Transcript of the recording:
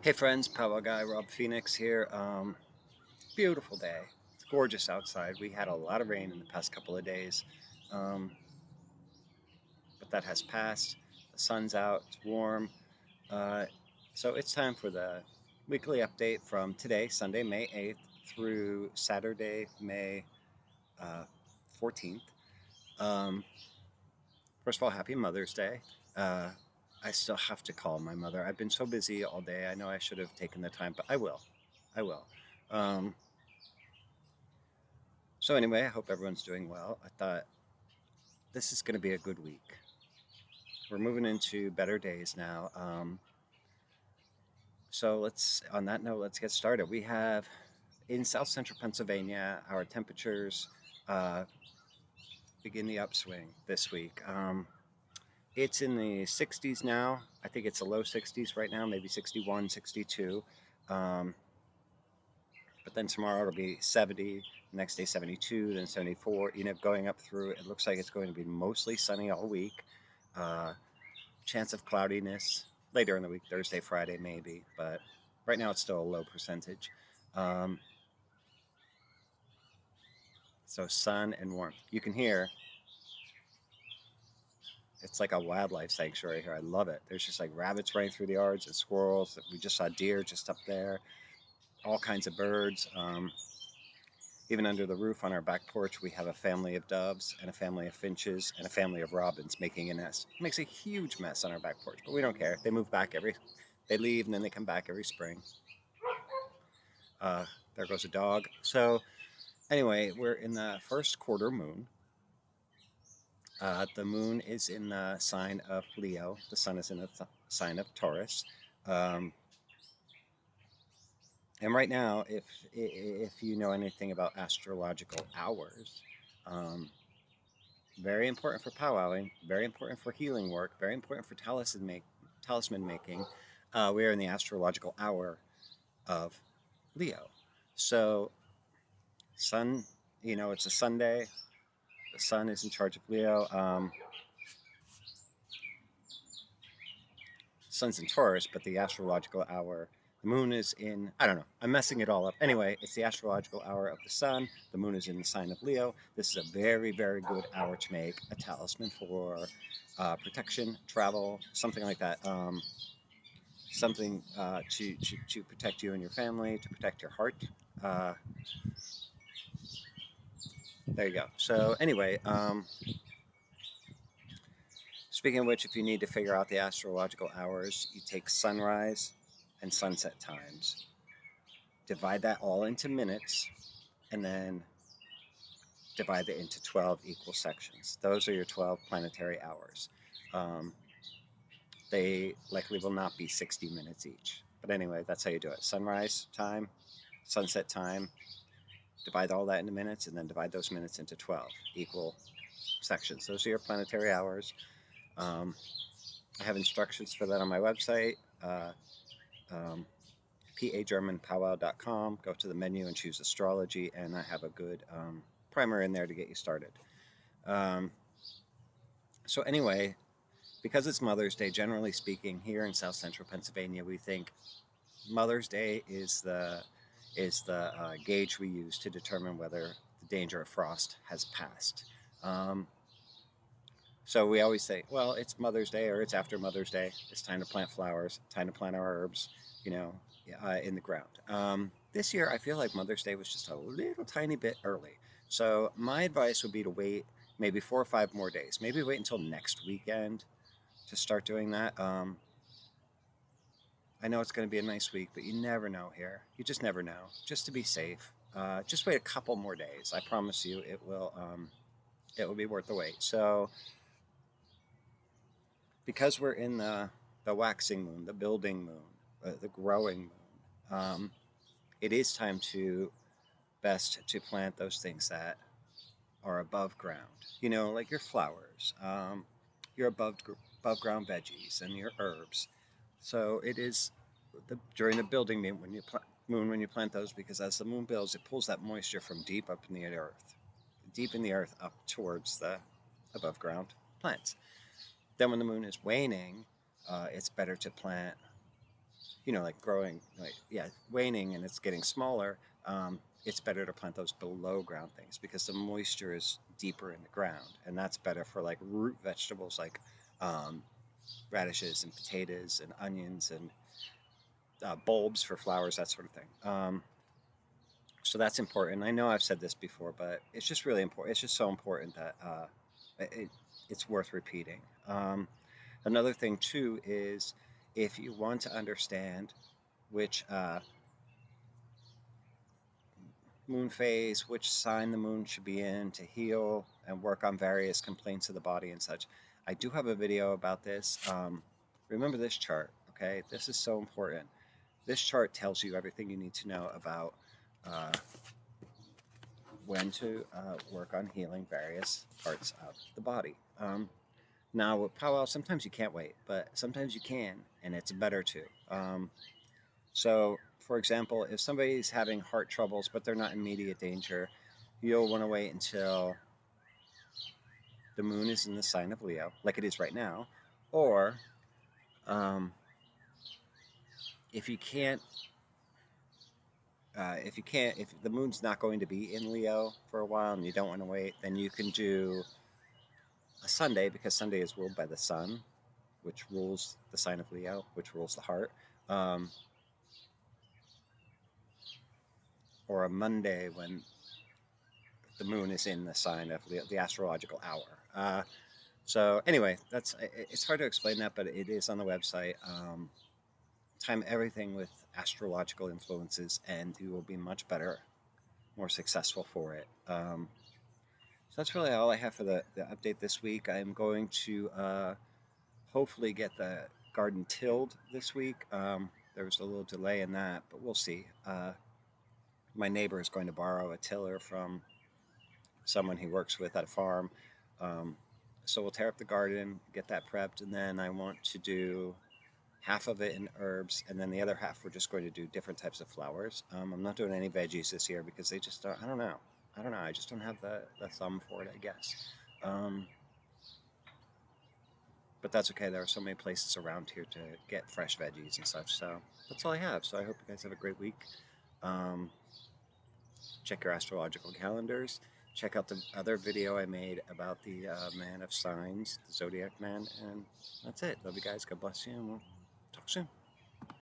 Hey friends, Powwow guy Rob Phoenix here. Beautiful day. It's gorgeous outside. We had a lot of rain in the past couple of days, um, but that has passed. The sun's out. It's warm. Uh, so it's time for the weekly update from today, Sunday, May 8th, through Saturday, May 14th. Um, First of all, happy Mother's Day. Uh, I still have to call my mother. I've been so busy all day. I know I should have taken the time, but I will. I will. Um, So anyway, I hope everyone's doing well. I thought this is going to be a good week. We're moving into better days now. So on that note, let's get started. We have in South Central Pennsylvania, our temperatures uh, begin the upswing this week. It's in the 60s now. I think it's the low 60s right now, maybe 61, 62. Um, but then tomorrow it'll be 70, next day 72, then 74, going up through. It looks like it's going to be mostly sunny all week. Uh, Chance of cloudiness later in the week, Thursday, Friday, maybe, but right now it's still a low percentage. Um, so sun and warmth. You can hear it's like a wildlife sanctuary here. I love it. There's just like rabbits running through the yards and squirrels. We just saw deer just up there, all kinds of birds. Even under the roof on our back porch, we have a family of doves and a family of finches and a family of robins making a nest. It makes a huge mess on our back porch, but we don't care. They leave and then they come back every spring. Uh, there goes a dog. So anyway, we're in the first quarter moon. The moon is in the sign of Leo. The sun is in the sign of Taurus. Um, and right now, if you know anything about astrological hours, um, very important for powwowing, very important for healing work, very important for talisman making. We are in the astrological hour of Leo. So, sun, it's a Sunday. The sun is in charge of Leo. Sun's in Taurus, but the astrological hour, the moon is in, I don't know, I'm messing it all up. Anyway, it's the astrological hour of the sun. The moon is in the sign of Leo. This is a very, very good hour to make a talisman for protection, travel, something like that. Something to protect you and your family, to protect your heart. Uh, there you go. So, anyway, speaking of which, if you need to figure out the astrological hours, you take sunrise and sunset times, divide that all into minutes, and then divide it into 12 equal sections. Those are your 12 planetary hours. Um, they likely will not be 60 minutes each. But anyway, that's how you do it. Sunrise time, sunset time, divide all that into minutes, and then divide those minutes into 12 equal sections. Those are your planetary hours. Um, I have instructions for that on my website, um, pagermanpowwow.com. Go to the menu and choose astrology, and I have a good primer in there to get you started. Um, so anyway, because it's Mother's Day, generally speaking, here in South Central Pennsylvania, we think Mother's Day is the gauge we use to determine whether the danger of frost has passed. Um, so we always say, well, it's Mother's Day or it's after Mother's Day. It's time to plant flowers, time to plant our herbs, in the ground. This year, I feel like Mother's Day was just a little tiny bit early. So my advice would be to wait maybe 4 or 5 more days. Maybe wait until next weekend to start doing that. I know it's going to be a nice week, but you never know here. You just never know. Just to be safe, just wait a couple more days. I promise you, it will. It will be worth the wait. So, because we're in the waxing moon, the building moon, the growing moon, it is time to best to plant those things that are above ground. Like your flowers, your above ground veggies, and your herbs. So it is during the building moon when you plant those, because as the moon builds, it pulls that moisture from deep in the earth up towards the above ground plants. Then when the moon is waning, it's better to plant like growing, like, yeah, waning and it's getting smaller, it's better to plant those below ground things because the moisture is deeper in the ground, and that's better for like root vegetables like um, radishes and potatoes and onions and bulbs for flowers, that sort of thing. So that's important. I know I've said this before, but it's just really important. It's just so important that it, it's worth repeating. Another thing too is if you want to understand which moon phase, which sign the moon should be in to heal and work on various complaints of the body and such, I do have a video about this. Remember this chart, okay? This is so important. This chart tells you everything you need to know about uh, when to work on healing various parts of the body. Now, with Powwow, sometimes you can't wait, but sometimes you can, and it's better to. So, for example, if somebody's having heart troubles, but they're not in immediate danger, you'll want to wait until the moon is in the sign of Leo, like it is right now. Or um, if you can't, if the moon's not going to be in Leo for a while and you don't want to wait, then you can do a Sunday, because Sunday is ruled by the sun, which rules the sign of Leo, which rules the heart. Um, or a Monday when the moon is in the sign of Leo, the astrological hour. So anyway, it's hard to explain that, but it is on the website. Time everything with astrological influences, and you will be much better, more successful for it. So that's really all I have for the update this week. I'm going to hopefully get the garden tilled this week. There was a little delay in that, but we'll see. My neighbor is going to borrow a tiller from someone he works with at a farm. Um, so we'll tear up the garden, get that prepped, and then I want to do half of it in herbs, and then the other half we're just going to do different types of flowers. I'm not doing any veggies this year because they just don't, I don't know. I just don't have the thumb for it, I guess. Um, but that's okay. There are so many places around here to get fresh veggies and such. So that's all I have. So I hope you guys have a great week. Um, check your astrological calendars. Check out the other video I made about the man of signs, the zodiac man. And that's it. Love you guys. God bless you. And we'll talk soon.